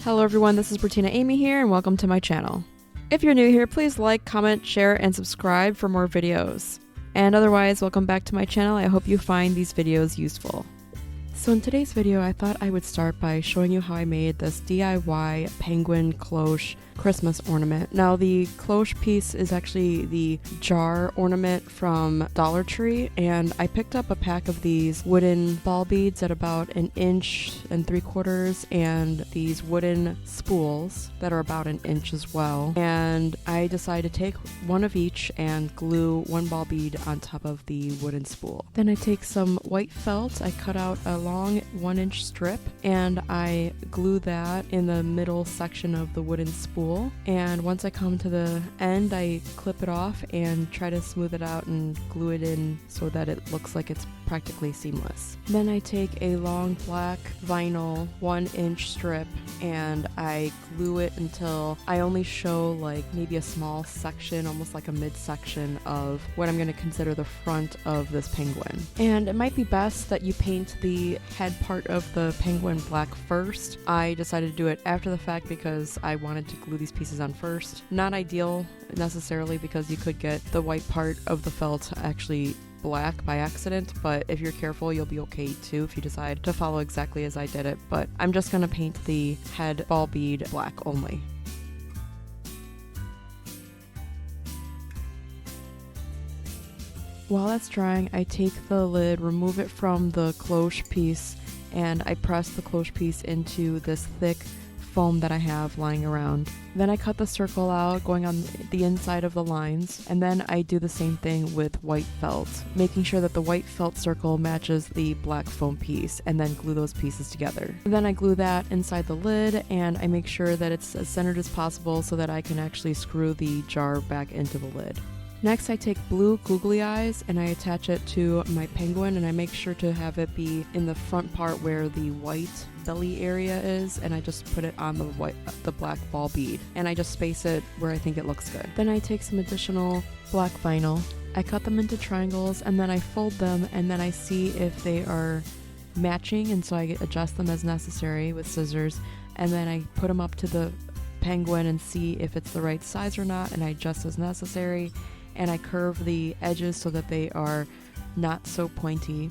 Hello everyone, this is Bertina Amy here and welcome to my channel. If you're new here, please like, comment, share, and subscribe for more videos. And otherwise, welcome back to my channel. I hope you find these videos useful. So in today's video, I thought I would start by showing you how I made this DIY penguin cloche Christmas ornament. Now the cloche piece is actually the jar ornament from Dollar Tree, and I picked up a pack of these wooden ball beads at about 1 3/4 inches and these wooden spools that are about 1 inch as well. And I decided to take one of each and glue one ball bead on top of the wooden spool. Then I take some white felt, I cut out a long 1-inch strip, and I glue that in the middle section of the wooden spool. And once I come to the end, I clip it off and try to smooth it out and glue it in so that it looks like it's practically seamless. Then I take a long black vinyl 1-inch strip and I glue it until I only show like maybe a small section, almost like a midsection of what I'm going to consider the front of this penguin. And it might be best that you paint the head part of the penguin black first. I decided to do it after the fact because I wanted to glue these pieces on first. Not ideal necessarily because you could get the white part of the felt actually black by accident, but if you're careful you'll be okay too if you decide to follow exactly as I did it. But I'm just going to paint the head ball bead black only. While that's drying, I take the lid, remove it from the cloche piece, and I press the cloche piece into this thick foam that I have lying around. Then I cut the circle out going on the inside of the lines, and then I do the same thing with white felt, making sure that the white felt circle matches the black foam piece, and then glue those pieces together. And then I glue that inside the lid, and I make sure that it's as centered as possible so that I can actually screw the jar back into the lid. Next, I take blue googly eyes and I attach it to my penguin, and I make sure to have it be in the front part where the white belly area is, and I just put it on the black ball bead, and I just space it where I think it looks good. Then I take some additional black vinyl, I cut them into triangles, and then I fold them, and then I see if they are matching, and so I adjust them as necessary with scissors, and then I put them up to the penguin and see if it's the right size or not, and I adjust as necessary. And I curve the edges so that they are not so pointy.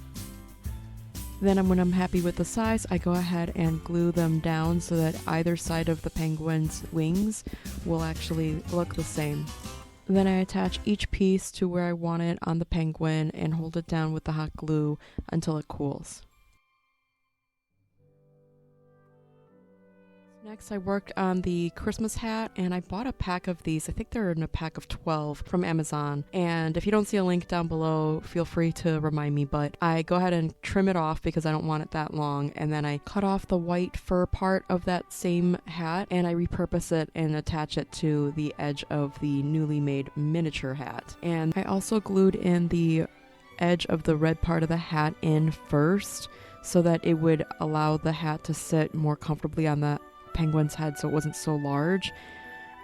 Then when I'm happy with the size, I go ahead and glue them down so that either side of the penguin's wings will actually look the same. Then I attach each piece to where I want it on the penguin and hold it down with the hot glue until it cools. Next, I worked on the Christmas hat, and I bought a pack of these. I think they're in a pack of 12 from Amazon. And if you don't see a link down below, feel free to remind me, but I go ahead and trim it off because I don't want it that long. And then I cut off the white fur part of that same hat, and I repurpose it and attach it to the edge of the newly made miniature hat. And I also glued in the edge of the red part of the hat in first so that it would allow the hat to sit more comfortably on the penguin's head so it wasn't so large,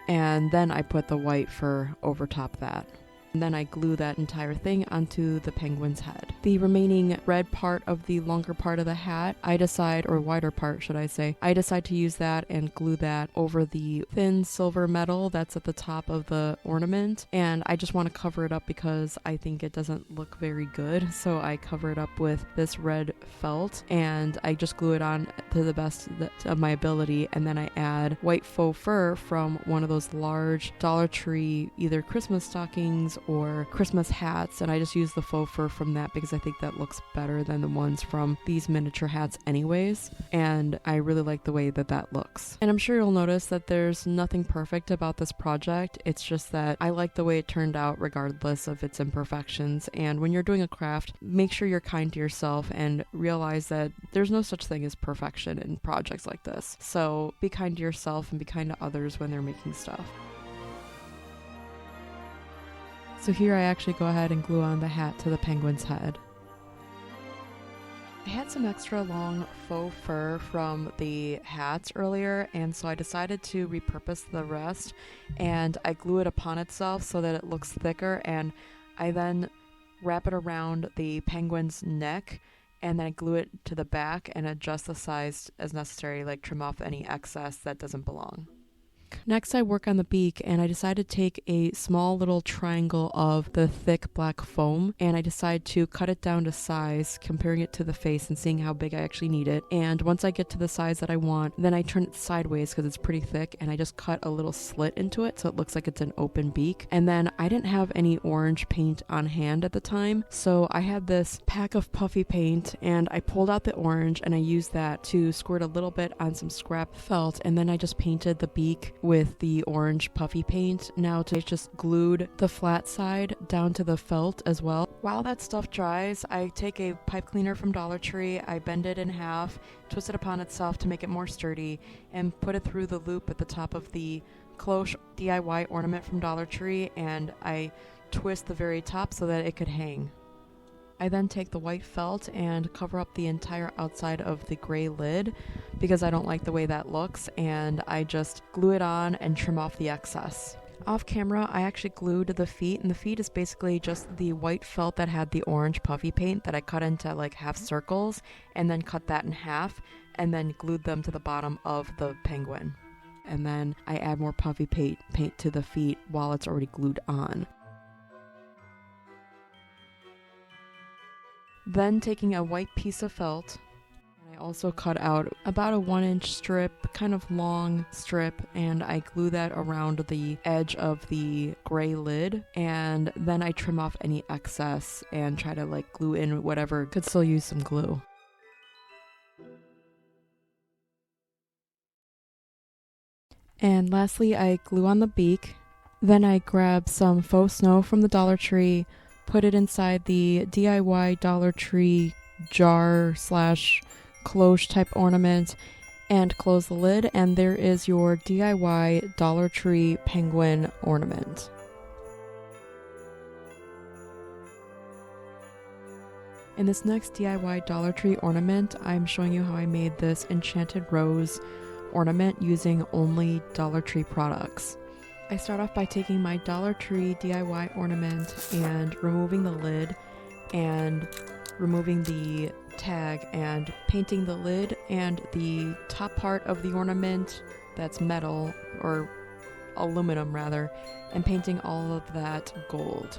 and then I put the white fur over top that. And then I glue that entire thing onto the penguin's head. The remaining red part of the longer part of the hat, or wider part should I say, I decide to use that and glue that over the thin silver metal that's at the top of the ornament. And I just want to cover it up because I think it doesn't look very good. So I cover it up with this red felt and I just glue it on to the best of my ability. And then I add white faux fur from one of those large Dollar Tree, either Christmas stockings or Christmas hats, and I just use the faux fur from that because I think that looks better than the ones from these miniature hats anyways, and I really like the way that that looks. And I'm sure you'll notice that there's nothing perfect about this project. It's just that I like the way it turned out regardless of its imperfections. And when you're doing a craft, make sure you're kind to yourself and realize that there's no such thing as perfection in projects like this. So be kind to yourself and be kind to others when they're making stuff. So here I actually go ahead and glue on the hat to the penguin's head. I had some extra long faux fur from the hats earlier, and so I decided to repurpose the rest, and I glue it upon itself so that it looks thicker, and I then wrap it around the penguin's neck and then I glue it to the back and adjust the size as necessary, like trim off any excess that doesn't belong. Next, I work on the beak, and I decided to take a small little triangle of the thick black foam, and I decide to cut it down to size, comparing it to the face and seeing how big I actually need it. And once I get to the size that I want, then I turn it sideways because it's pretty thick, and I just cut a little slit into it so it looks like it's an open beak. And then I didn't have any orange paint on hand at the time, so I had this pack of puffy paint, and I pulled out the orange, and I used that to squirt a little bit on some scrap felt, and then I just painted the beak with the orange puffy paint. Now I just glued the flat side down to the felt as well. While that stuff dries, I take a pipe cleaner from Dollar Tree, I bend it in half, twist it upon itself to make it more sturdy, and put it through the loop at the top of the Cloche DIY ornament from Dollar Tree, and I twist the very top so that it could hang. I then take the white felt and cover up the entire outside of the gray lid because I don't like the way that looks, and I just glue it on and trim off the excess. Off camera, I actually glued the feet, and the feet is basically just the white felt that had the orange puffy paint that I cut into like half circles and then cut that in half and then glued them to the bottom of the penguin. And then I add more puffy paint to the feet while it's already glued on. Then taking a white piece of felt, I also cut out about a 1-inch strip, kind of long strip, and I glue that around the edge of the gray lid, and then I trim off any excess and try to like glue in whatever could still use some glue. And lastly, I glue on the beak. Then I grab some faux snow from the Dollar Tree, put it inside the DIY Dollar Tree jar / cloche type ornament, and close the lid, and there is your DIY Dollar Tree penguin ornament. In this next DIY Dollar Tree ornament, I'm showing you how I made this Enchanted Rose ornament using only Dollar Tree products. I start off by taking my Dollar Tree DIY ornament and removing the lid and removing the tag and painting the lid and the top part of the ornament that's metal, or aluminum rather, and painting all of that gold.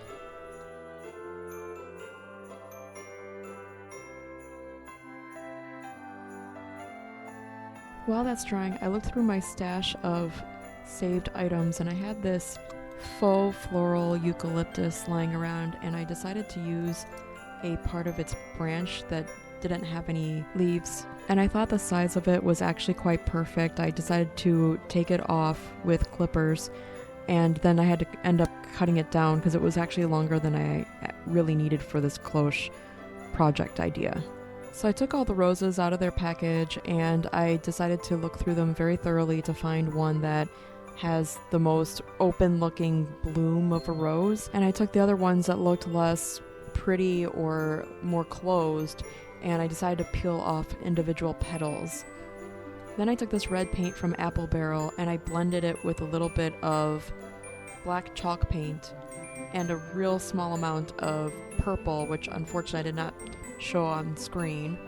While that's drying, I looked through my stash of saved items, and I had this faux floral eucalyptus lying around, and I decided to use a part of its branch that didn't have any leaves, and I thought the size of it was actually quite perfect. I decided to take it off with clippers, and then I had to end up cutting it down because it was actually longer than I really needed for this cloche project idea. So I took all the roses out of their package, and I decided to look through them very thoroughly to find one that has the most open looking bloom of a rose, and I took the other ones that looked less pretty or more closed, and I decided to peel off individual petals. Then I took this red paint from Apple Barrel and I blended it with a little bit of black chalk paint and a real small amount of purple, which unfortunately I did not show on screen.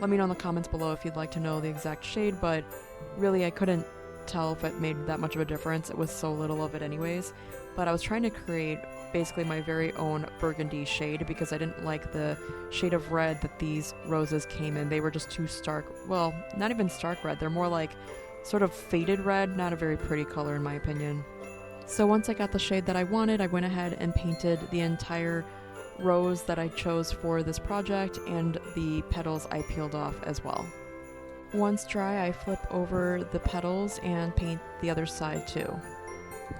Let me know in the comments below if you'd like to know the exact shade, but really I couldn't tell if it made that much of a difference. It was so little of it anyways. But I was trying to create basically my very own burgundy shade because I didn't like the shade of red that these roses came in. They were just too stark. Well, not even stark red. They're more like sort of faded red, not a very pretty color in my opinion. So once I got the shade that I wanted, I went ahead and painted the entire rose that I chose for this project and the petals I peeled off as well. Once dry, I flip over the petals and paint the other side too.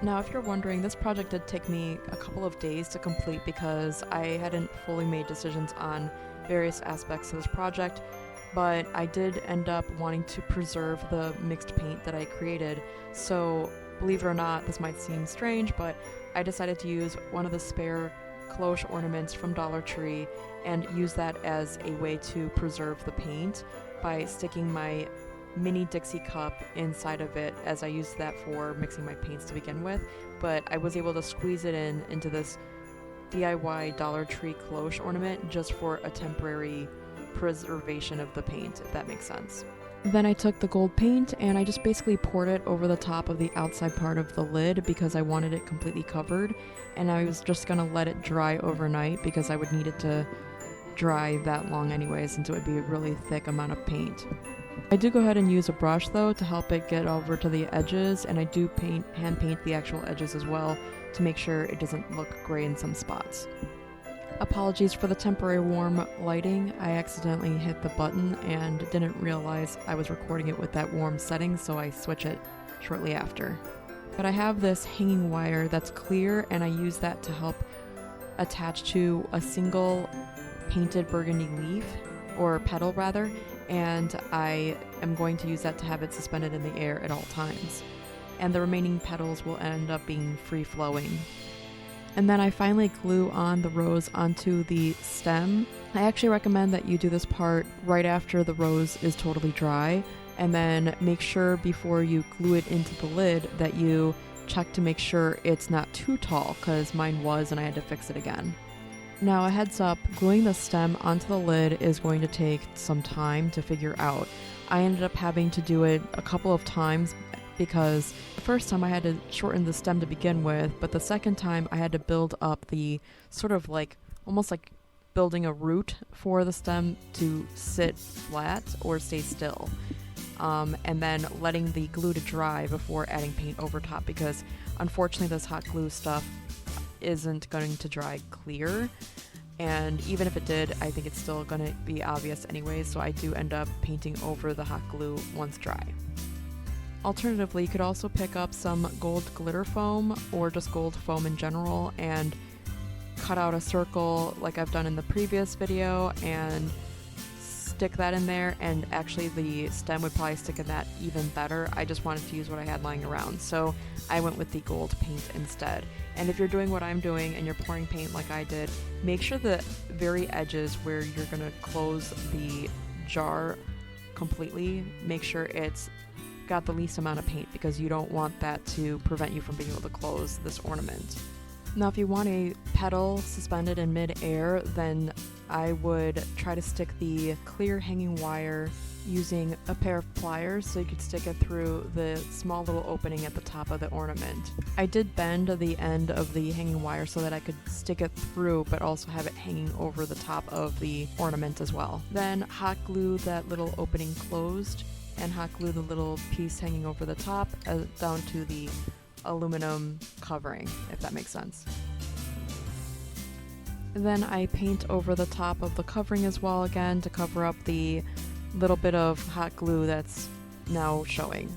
Now, if you're wondering, this project did take me a couple of days to complete because I hadn't fully made decisions on various aspects of this project, but I did end up wanting to preserve the mixed paint that I created. So, believe it or not, this might seem strange, but I decided to use one of the spare Cloche ornaments from Dollar Tree and use that as a way to preserve the paint by sticking my mini Dixie cup inside of it, as I used that for mixing my paints to begin with, but I was able to squeeze it into this DIY Dollar Tree Cloche ornament just for a temporary preservation of the paint, if that makes sense. Then I took the gold paint and I just basically poured it over the top of the outside part of the lid because I wanted it completely covered, and I was just gonna let it dry overnight because I would need it to dry that long anyway, since it would be a really thick amount of paint. I do go ahead and use a brush though to help it get over to the edges, and I do hand paint the actual edges as well to make sure it doesn't look gray in some spots. Apologies for the temporary warm lighting. I accidentally hit the button and didn't realize I was recording it with that warm setting, so I switch it shortly after. But I have this hanging wire that's clear, and I use that to help attach to a single painted burgundy leaf, or petal rather, and I am going to use that to have it suspended in the air at all times. And the remaining petals will end up being free-flowing. And then I finally glue on the rose onto the stem. I actually recommend that you do this part right after the rose is totally dry, and then make sure before you glue it into the lid that you check to make sure it's not too tall, because mine was and I had to fix it again. Now a heads up, gluing the stem onto the lid is going to take some time to figure out. I ended up having to do it a couple of times because the first time I had to shorten the stem to begin with, but the second time I had to build up the sort of like, almost like building a root for the stem to sit flat or stay still. And then letting the glue to dry before adding paint over top, because unfortunately this hot glue stuff isn't going to dry clear, and even if it did, I think it's still going to be obvious anyway, so I do end up painting over the hot glue once dry. Alternatively, you could also pick up some gold glitter foam or just gold foam in general and cut out a circle like I've done in the previous video and stick that in there, and actually the stem would probably stick in that even better. I just wanted to use what I had lying around, so I went with the gold paint instead. And if you're doing what I'm doing and you're pouring paint like I did, make sure the very edges where you're going to close the jar completely, make sure it's got the least amount of paint, because you don't want that to prevent you from being able to close this ornament. Now if you want a petal suspended in mid-air, then I would try to stick the clear hanging wire using a pair of pliers so you could stick it through the small little opening at the top of the ornament. I did bend the end of the hanging wire so that I could stick it through but also have it hanging over the top of the ornament as well. Then hot glue that little opening closed and hot glue the little piece hanging over the top down to the aluminum covering, if that makes sense. And then I paint over the top of the covering as well, again to cover up the little bit of hot glue that's now showing.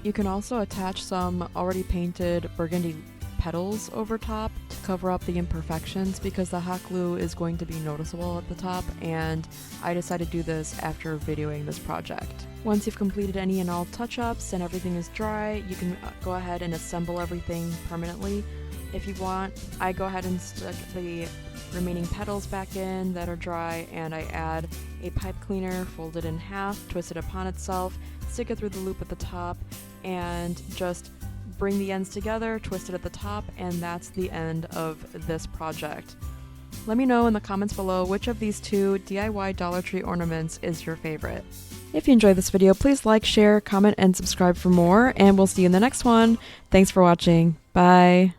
You can also attach some already painted burgundy petals over top to cover up the imperfections, because the hot glue is going to be noticeable at the top, and I decided to do this after videoing this project. Once you've completed any and all touch-ups and everything is dry, you can go ahead and assemble everything permanently. If you want, I go ahead and stick the remaining petals back in that are dry, and I add a pipe cleaner, fold it in half, twist it upon itself, stick it through the loop at the top, and just bring the ends together, twist it at the top, and that's the end of this project. Let me know in the comments below which of these two DIY Dollar Tree ornaments is your favorite. If you enjoyed this video, please like, share, comment, and subscribe for more, and we'll see you in the next one. Thanks for watching. Bye!